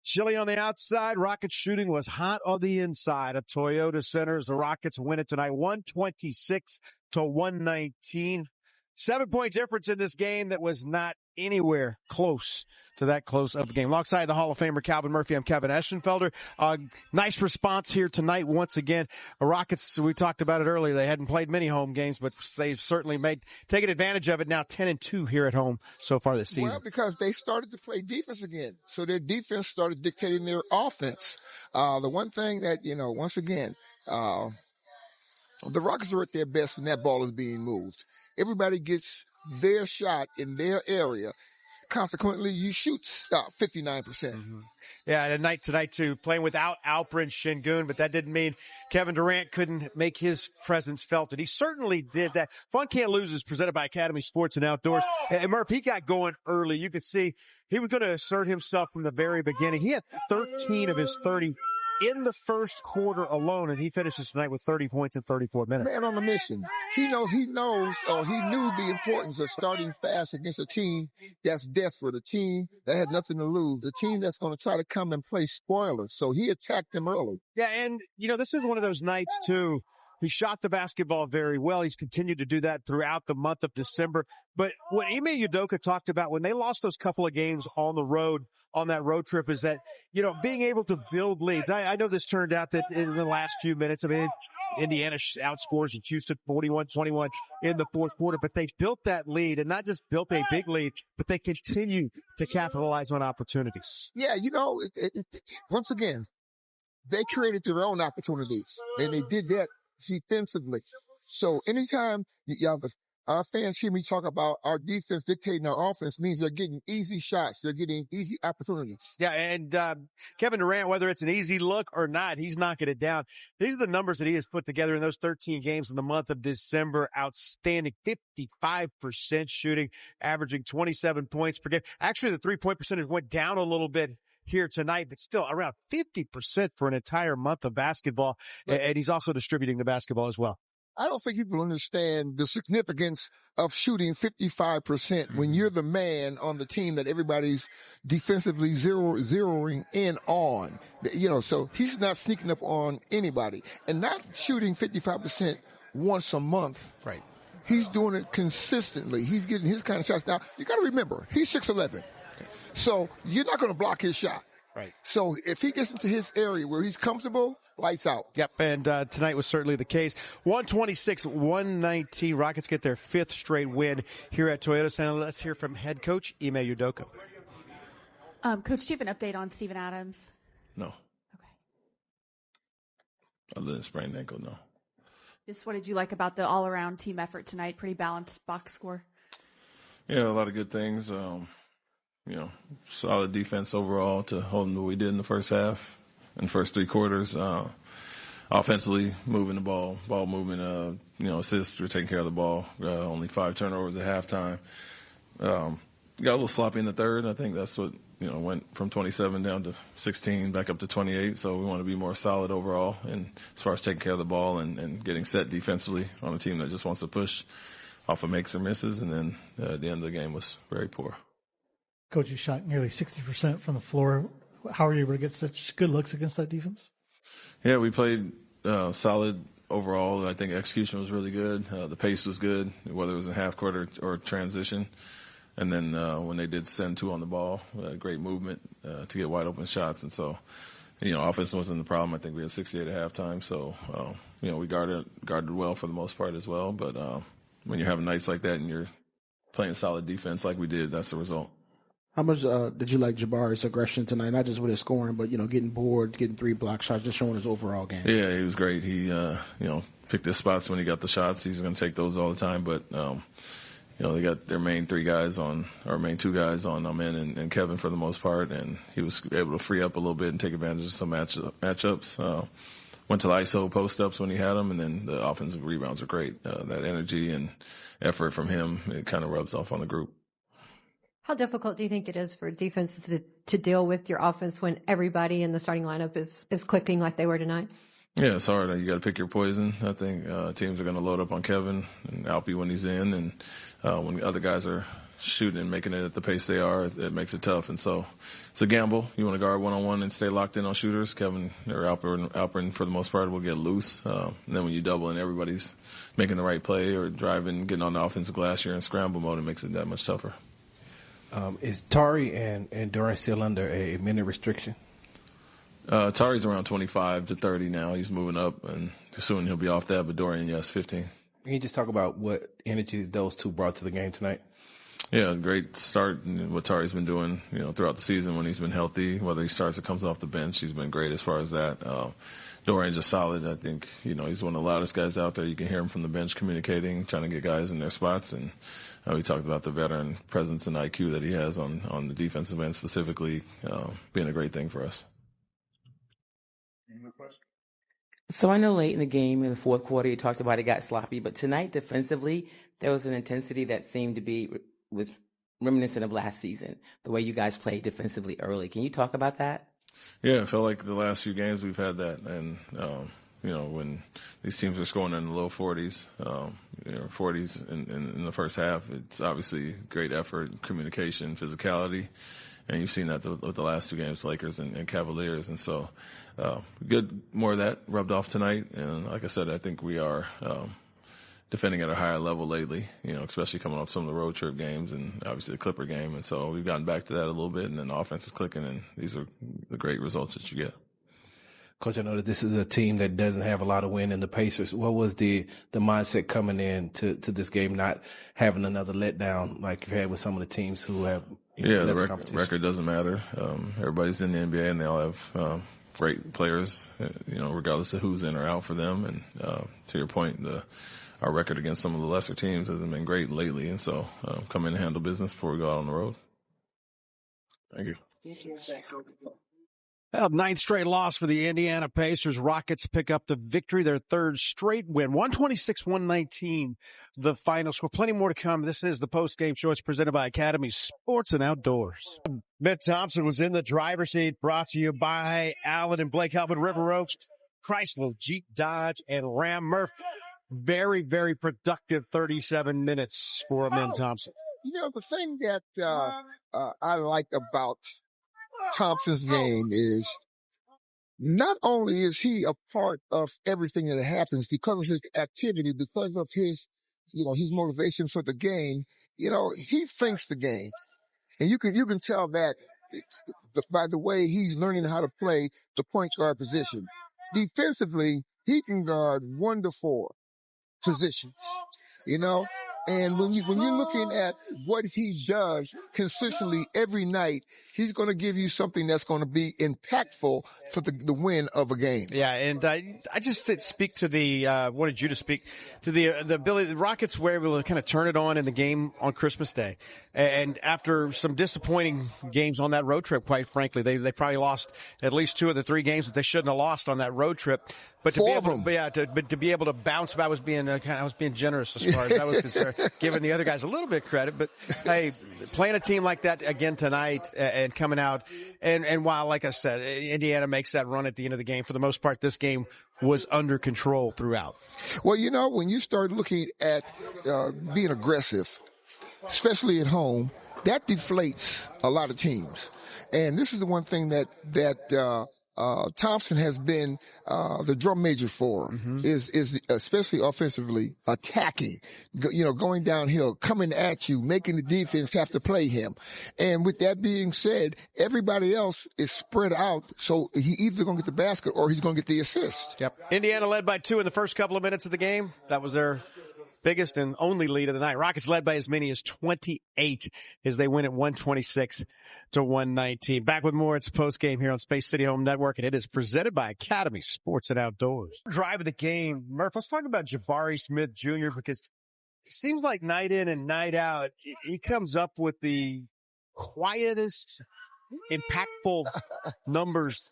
Chilly on the outside. Rockets shooting was hot on the inside of Toyota Centers. The Rockets win it tonight, 126-119. 7-point difference in this game that was not anywhere close to that close of a game. Alongside the Hall of Famer Calvin Murphy, I'm Kevin Eschenfelder. Nice response here tonight once again. The Rockets, we talked about it earlier, they hadn't played many home games, but they've certainly taken advantage of it now, 10-2 here at home so far this season. Well, because they started to play defense again. So their defense started dictating their offense. The one thing that, once again, the Rockets are at their best when that ball is being moved. Everybody gets their shot in their area. Consequently, you shoot 59%. Mm-hmm. Yeah, and tonight, too, playing without Alperen Sengun, but that didn't mean Kevin Durant couldn't make his presence felt, and he certainly did that. Fun Can't Lose is presented by Academy Sports and Outdoors. And Murph, he got going early. You could see he was going to assert himself from the very beginning. He had 13 of his 30 in the first quarter alone, and he finishes tonight with 30 points in 34 minutes. Man on a mission. He knew the importance of starting fast against a team that's desperate, a team that had nothing to lose, a team that's going to try to come and play spoiler. So he attacked them early. Yeah, and, this is one of those nights, too. He shot the basketball very well. He's continued to do that throughout the month of December. But what Ime Udoka talked about when they lost those couple of games on the road, on that road trip, is that, being able to build leads. I know this turned out that in the last few minutes, Indiana outscores Houston 41-21 in the fourth quarter, but they built that lead, and not just built a big lead, but they continue to capitalize on opportunities. Yeah, once again, they created their own opportunities, and they did that defensively. So anytime our fans hear me talk about our defense dictating our offense, means they're getting easy shots. They're getting easy opportunities. Yeah, and Kevin Durant, whether it's an easy look or not, he's knocking it down. These are the numbers that he has put together in those 13 games in the month of December. Outstanding, 55% shooting, averaging 27 points per game. Actually, the three-point percentage went down a little bit here tonight, but still around 50% for an entire month of basketball. And he's also distributing the basketball as well. I don't think people understand the significance of shooting 55% when you're the man on the team that everybody's defensively zeroing in on. So he's not sneaking up on anybody. And not shooting 55% once a month. Right. He's doing it consistently. He's getting his kind of shots. Now, you got to remember, he's 6'11". So you're not going to block his shot. Right. So if he gets into his area where he's comfortable, lights out. Yep, and tonight was certainly the case. 126-119. Rockets get their fifth straight win here at Toyota Center. Let's hear from head coach Ime Udoka. Coach, do you have an update on Steven Adams? No. Okay. Other than sprained ankle, no. Just what did you like about the all-around team effort tonight? Pretty balanced box score. Yeah, a lot of good things. Solid defense overall to hold them to what we did in the first half and first three quarters. Offensively, moving the ball movement, assists, we're taking care of the ball. Only 5 turnovers at halftime. Got a little sloppy in the third. I think that's what, went from 27 down to 16, back up to 28. So we want to be more solid overall. And as far as taking care of the ball and getting set defensively on a team that just wants to push off of makes or misses. And then the end of the game was very poor. Coach, you shot nearly 60% from the floor. How are you able to get such good looks against that defense? Yeah, we played solid overall. I think execution was really good. The pace was good, whether it was in half court or transition. And then when they did send 2 on the ball, great movement to get wide open shots. And so, offense wasn't the problem. I think we had 68 at halftime. So, we guarded well for the most part as well. But when you're having nights like that and you're playing solid defense like we did, that's the result. How much did you like Jabari's aggression tonight? Not just with his scoring, but, getting bored, getting 3 block shots, just showing his overall game. Yeah, he was great. He, picked his spots when he got the shots. He's going to take those all the time. But, they got their main 2 guys on Amen and Kevin for the most part. And he was able to free up a little bit and take advantage of some matchups. Went to the ISO post-ups when he had them, and then the offensive rebounds are great. That energy and effort from him, it kind of rubs off on the group. How difficult do you think it is for defenses to deal with your offense when everybody in the starting lineup is clicking like they were tonight? Yeah, it's hard. You got to pick your poison. I think teams are going to load up on Kevin and Alpy when he's in, and when the other guys are shooting and making it at the pace they are, it makes it tough. And so it's a gamble. You want to guard one-on-one and stay locked in on shooters. Kevin or Alperen for the most part will get loose. And then when you double and everybody's making the right play or driving, getting on the offensive glass, you're in scramble mode. It makes it that much tougher. Is Tari and Durant still under a minute restriction? Tari's around 25 to 30 now. He's moving up, and soon he'll be off that. But Durant, yes, 15. Can you just talk about what energy those two brought to the game tonight? Yeah, great start. And what Tari's been doing, throughout the season when he's been healthy, whether he starts or comes off the bench, he's been great as far as that. Durant's just solid. I think, he's one of the loudest guys out there. You can hear him from the bench communicating, trying to get guys in their spots. And we talked about the veteran presence and IQ that he has on the defensive end specifically, being a great thing for us. So I know late in the game, in the fourth quarter, you talked about it got sloppy, but tonight defensively, there was an intensity that seemed to was reminiscent of last season, the way you guys played defensively early. Can you talk about that? Yeah, it felt like the last few games we've had that. And, when these teams are scoring in the low 40s, 40s in the first half, it's obviously great effort, communication, physicality. And you've seen that with the last two games, Lakers and Cavaliers. And so more of that rubbed off tonight. And like I said, I think we are defending at a higher level lately, especially coming off some of the road trip games and obviously the Clipper game. And so we've gotten back to that a little bit, and then the offense is clicking, and these are the great results that you get. Coach, I know that this is a team that doesn't have a lot of win in the Pacers. What was the mindset coming in to this game, not having another letdown like you've had with some of the teams who have the record doesn't matter. Everybody's in the NBA, and they all have great players, regardless of who's in or out for them. And to your point, our record against some of the lesser teams hasn't been great lately. And so come in and handle business before we go out on the road. Thank you. Well, ninth straight loss for the Indiana Pacers. Rockets pick up the victory, their third straight win. 126-119, the final score. Plenty more to come. This is the postgame show. It's presented by Academy Sports and Outdoors. Amen Thompson was in the driver's seat, brought to you by Allen and Blake Helping River Oaks, Chrysler, Jeep, Dodge, and Ram Murph. Very, very productive 37 minutes for Amen Thompson. The thing that I like about Thompson's game is not only is he a part of everything that happens because of his activity, because of his motivation for the game, he thinks the game. And you can tell that by the way he's learning how to play the point guard position. Defensively, he can guard 1 to 4 positions, and when you're looking at what he does consistently every night, he's going to give you something that's going to be impactful for the win of a game. Yeah, and I just speak to wanted you to speak to the ability. The Rockets were able to kind of turn it on in the game on Christmas Day, and after some disappointing games on that road trip, quite frankly, they probably lost at least 2 of the 3 games that they shouldn't have lost on that road trip. But to be able to bounce back, I was being generous as far as that was concerned, giving the other guys a little bit of credit. But hey, playing a team like that again tonight and coming out, and while, like I said, Indiana makes that run at the end of the game, for the most part, this game was under control throughout. Well, when you start looking at being aggressive, especially at home, that deflates a lot of teams. And this is the one thing that Thompson has been the drum major for, is especially offensively attacking, going downhill, coming at you, making the defense have to play him. And with that being said, everybody else is spread out, so he either going to get the basket or he's going to get the assist. Yep. Indiana led by 2 in the first couple of minutes of the game. That was their biggest and only lead of the night. Rockets led by as many as 28 as they win at 126-119. Back with more. It's post game here on Space City Home Network, and it is presented by Academy Sports and Outdoors. Drive of the game, Murph. Let's talk about Jabari Smith Jr. because it seems like night in and night out, he comes up with the quietest, impactful numbers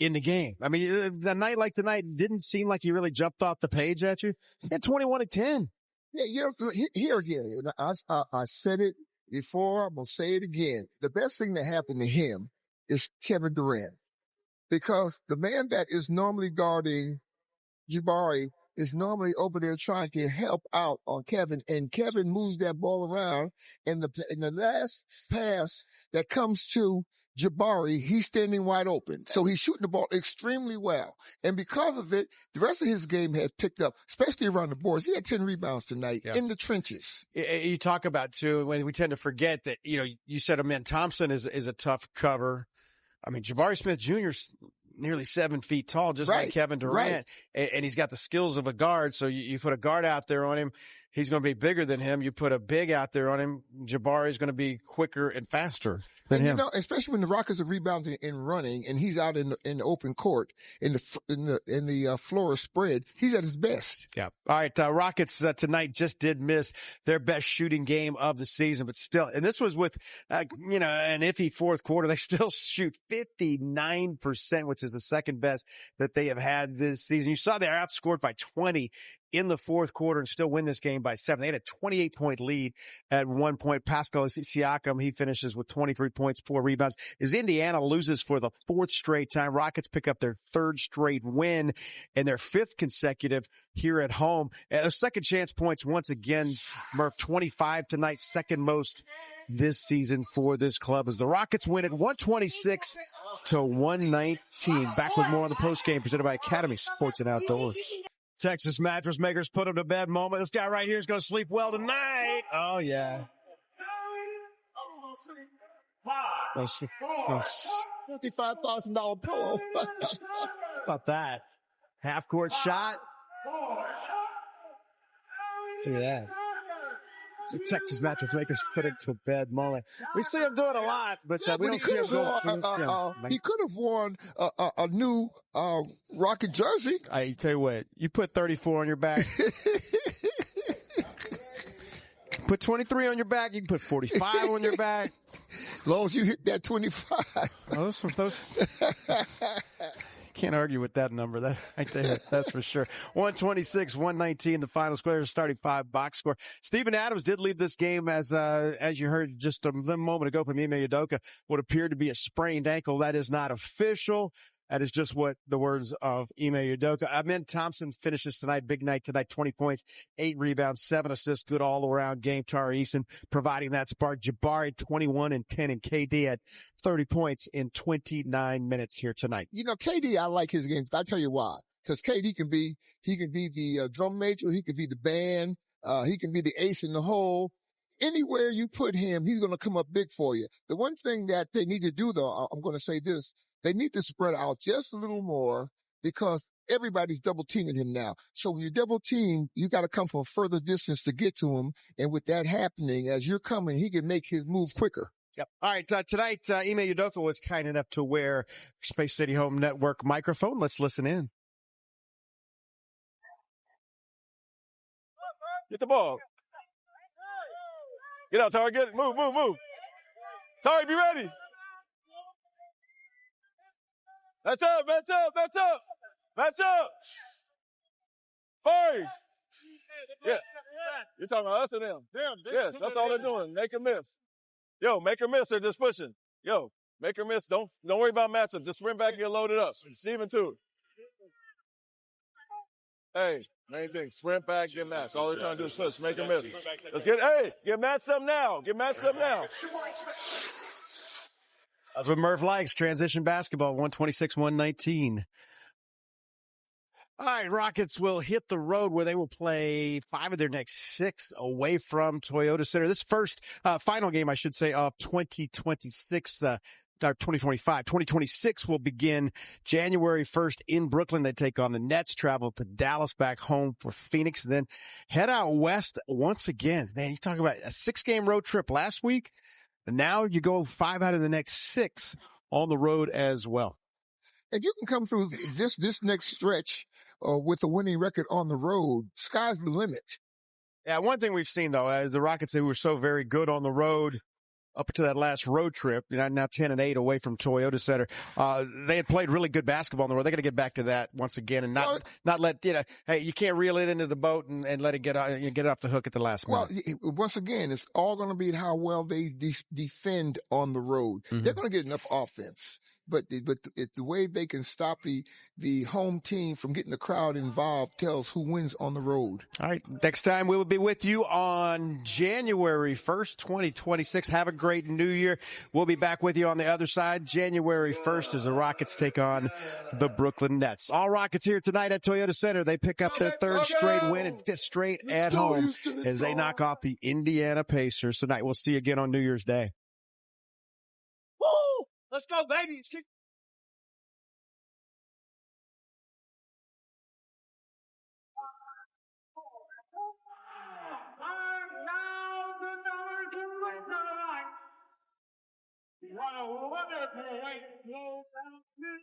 in the game. I mean, the night like tonight didn't seem like he really jumped off the page at you. He had 21 and 10. Yeah, here again, I said it before, I'm going to say it again. The best thing that happened to him is Kevin Durant, because the man that is normally guarding Jabari is normally over there trying to help out on Kevin, and Kevin moves that ball around. And in the last pass that comes to Jabari, he's standing wide open. So he's shooting the ball extremely well. And because of it, the rest of his game has picked up, especially around the boards. He had 10 rebounds tonight in the trenches. You talk about, too, when we tend to forget that, you said Amen Thompson is a tough cover. I mean, Jabari Smith Jr. nearly 7 feet tall, just like Kevin Durant, and he's got the skills of a guard. So you put a guard out there on him, he's going to be bigger than him. You put a big out there on him, Jabari is going to be quicker and faster than him. Especially when the Rockets are rebounding and running, and he's out in the open court, in the floor spread, he's at his best. Yeah. All right. Rockets tonight just did miss their best shooting game of the season, but still, and this was with, an iffy fourth quarter. They still shoot 59%, which is the second best that they have had this season. You saw they are outscored by 20 in the fourth quarter and still win this game by 7. They had a 28-point lead at one point. Pascal Siakam, he finishes with 23 points, 4 rebounds. As Indiana loses for the 4th straight time, Rockets pick up their 3rd straight win and their 5th consecutive here at home. And second chance points once again, Murph, 25 tonight, second most this season for this club as the Rockets win at 126-119. Back with more on the postgame presented by Academy Sports and Outdoors. Texas mattress makers put him to bed moment. This guy right here is going to sleep well tonight. Oh, yeah. $55,000 pillow. How about that? Half-court shot. Look at that. So Texas mattress makers put it to bed moment. We see him doing a lot, but we don't see him doing he could have worn a new Rocket jersey. I tell you what, you put 34 on your back. Put 23 on your back. You can put 45 on your back. As long as you hit that 25. Those can't argue with that number. That right there, that's for sure. 126-119, the final score, starting 5 box score. Steven Adams did leave this game as you heard just a moment ago from Ime Udoka, what appeared to be a sprained ankle. That is not official. That is just what the words of Ime Udoka. Amen Thompson finishes tonight, big night tonight, 20 points, 8 rebounds, 7 assists, good all-around game. Tyrese providing that spark. Jabari, 21 and 10, and KD at 30 points in 29 minutes here tonight. KD, I like his games. I'll tell you why. Because KD can be the drum major, he can be the band, he can be the ace in the hole. Anywhere you put him, he's going to come up big for you. The one thing that they need to do, though, I'm going to say this, they need to spread out just a little more because everybody's double teaming him now. So when you double team, you got to come from a further distance to get to him. And with that happening, as you're coming, he can make his move quicker. Yep. All right. Tonight, Ime Udoka was kind enough to wear Space City Home Network microphone. Let's listen in. Get the ball. Get out, Tari. Get it. Move. Tari, be ready. Match up. Five. Yeah. You're talking about us and them. Yes, that's all they're doing. Make a miss. Yo, make her miss or just pushing. Yo, make her miss. Don't worry about matchup. Just sprint back and get loaded up. Steven too. Hey, main thing. Sprint back, get matched. All they're trying to do is push. Make her miss. Let's get matched up now. That's what Murph likes. Transition basketball, 126-119. All right, Rockets will hit the road where they will play 5 of their next 6 away from Toyota Center. This first, final game, I should say, of 2026, 2025. 2026 will begin January 1st in Brooklyn. They take on the Nets, travel to Dallas, back home for Phoenix, and then head out west once again. Man, you talk about a 6-game road trip last week. And now you go 5 out of the next 6 on the road as well. If you can come through this next stretch with a winning record on the road, sky's the limit. Yeah, one thing we've seen, though, is the Rockets, who were so very good on the road up to that last road trip, now 10-8 away from Toyota Center. They had played really good basketball on the road. They got to get back to that once again and not let, hey, you can't reel it into the boat and let it get off the hook at the last minute. Well, once again, it's all going to be how well they defend on the road. Mm-hmm. They're going to get enough offense. but it's the way they can stop the home team from getting the crowd involved tells who wins on the road. All right. Next time we will be with you on January 1st, 2026. Have a great new year. We'll be back with you on the other side January 1st as the Rockets take on the Brooklyn Nets. All Rockets here tonight at Toyota Center. They pick up their third straight win and fifth straight at home as they knock off the Indiana Pacers tonight. We'll see you again on New Year's Day. Woo! Let's go, baby. Let's kick. What a wonderful way to go down.